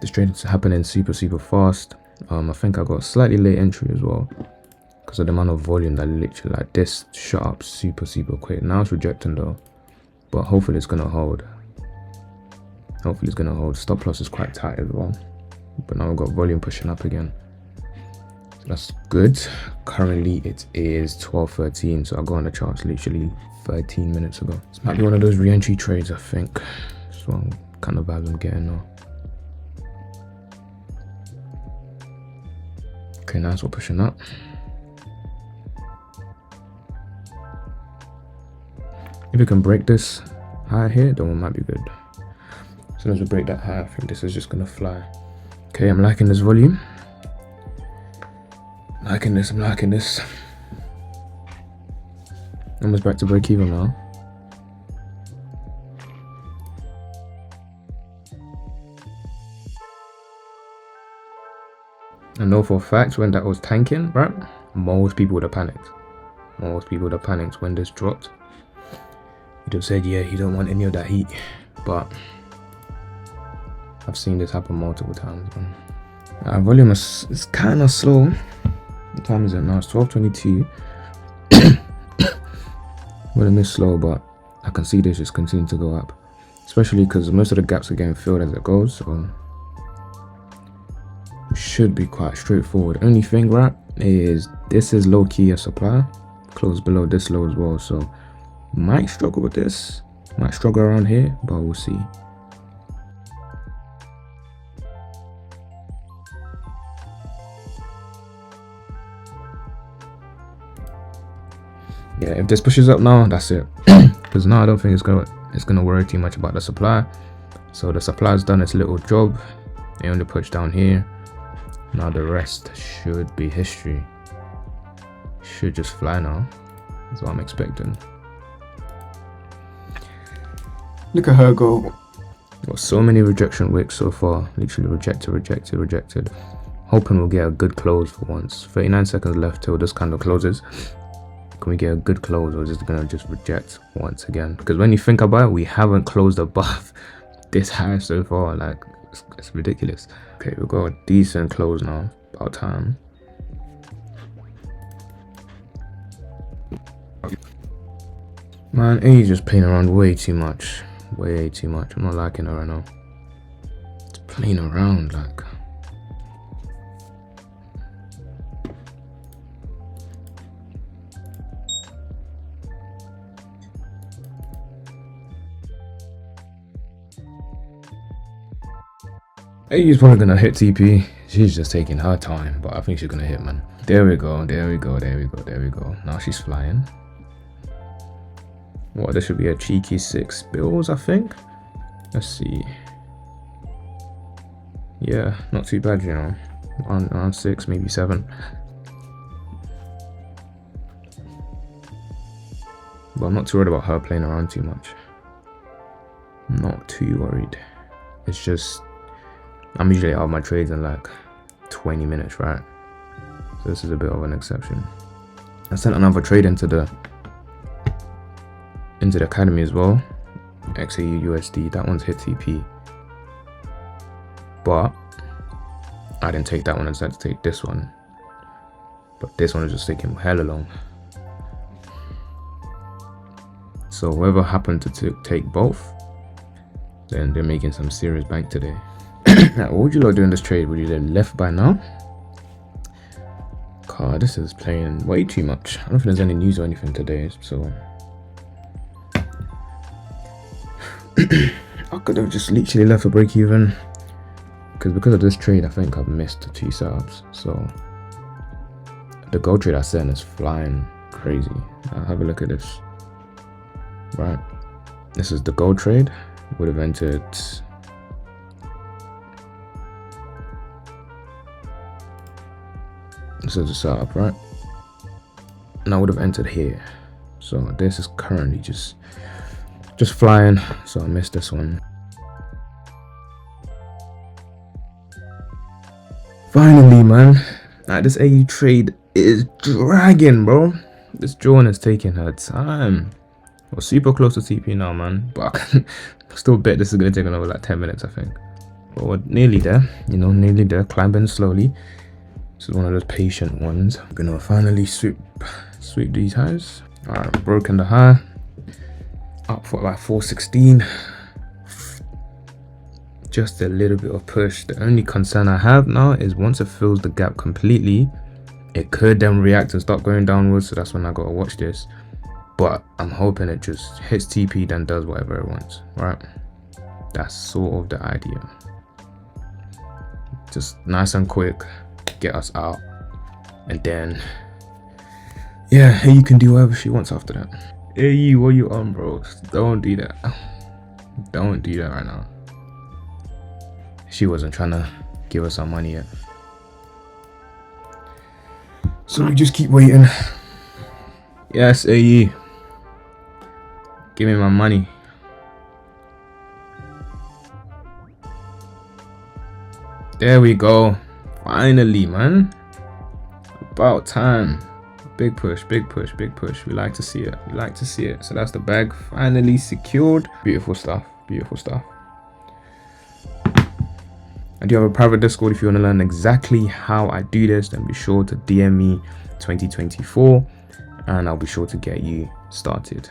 This trade is happening super fast. I think I got a slightly late entry as well because of the amount of volume that literally, like, this shot up super quick. Now it's rejecting though, but hopefully it's gonna hold. Hopefully it's gonna hold. Stop loss is quite tight as well, but now we've got volume pushing up again, so that's good. Currently it is 12:13, so I got on the charts literally 13 minutes ago. This might be one of those re-entry trades, I think. So I'm kind of vibes I'm getting now. Okay, nice, we're pushing up. If we can break this high here, then we might be good. As soon as we break that high, I think this is just gonna fly. Okay, I'm liking this volume. I'm liking this. Almost back to break even now. I know for a fact when that was tanking, right? Most people would have panicked. Most people would have panicked when this dropped. You'd have said, yeah, you don't want any of that heat. But I've seen this happen multiple times, man. Volume is kind of slow. What time is it now? It's 12:22. Volume is slow, but I can see this just continue to go up. Especially because most of the gaps are getting filled as it goes, so it should be quite straightforward. Only thing, right, is this is low-key a supply. Close below this low as well, so might struggle with this. Might struggle around here, but we'll see. Yeah, if this pushes up now, that's it. Because now I don't think it's gonna worry too much about the supply. So the supply's done its little job. It only pushed down here. Now the rest should be history. Should just fly now. That's what I'm expecting. Look at her go. Got so many rejection wicks so far. Literally rejected. Hoping we'll get a good close for once. 39 seconds left till this candle closes. Can we get a good close, or is it gonna just reject once again? Because when you think about it, we haven't closed above this high so far. Like, it's ridiculous. Okay, we've got a decent close now. About time. Man, A's just playing around way too much. Way too much. I'm not liking her right now. It's playing around, like. A's probably gonna hit TP. She's just taking her time, but I think she's gonna hit, man. There we go. Now she's flying. What, this should be a cheeky 6 bills, I think. Let's see. Yeah, not too bad, you know. Around 6, maybe 7. But I'm not too worried about her playing around too much. I'm not too worried. It's just, I'm usually out of my trades in like 20 minutes, right? So this is a bit of an exception. I sent another trade into the academy as well. XAU USD, that one's hit TP. But I didn't take that one, I decided to take this one. But this one is just taking hella long. So whoever happened to take both, then they're making some serious bank today. Now, what would you lot do in this trade? Would you have left by now? God, this is playing way too much. I don't think there's any news or anything today, so I could have just literally left a break even. Because of this trade, I think I've missed 2 setups. So the gold trade I sent is flying crazy. Have a look at this. Right, this is the gold trade. Would have entered. This is the setup, right? And I would have entered here. So this is currently just flying. So I missed this one. Finally, man. Like, this AU trade is dragging, bro. This Joan is taking her time. We're super close to TP now, man. But I can still bet this is gonna take another like 10 minutes, I think. but we're nearly there, you know, nearly there, climbing slowly. This is one of those patient ones. I'm gonna finally sweep these highs. All right, broken the high, up for like 416. Just a little bit of push. The only concern I have now is once it fills the gap completely, it could then react and start going downwards. So that's when I gotta watch this. But I'm hoping it just hits TP, then does whatever it wants, right? That's sort of the idea. Just nice and quick, get us out, and then yeah, you can do whatever she wants after that. Hey, what you on, bro? Don't do that. Don't do that right now. She wasn't trying to give us our money yet, so we just keep waiting. Yes, AE, give me my money. There we go. Finally, man. About time. Big push, big push, big push. We like to see it. We like to see it. So that's the bag finally secured. Beautiful stuff. Beautiful stuff. I do have a private Discord. If you want to learn exactly how I do this, then be sure to DM me 2024 and I'll be sure to get you started.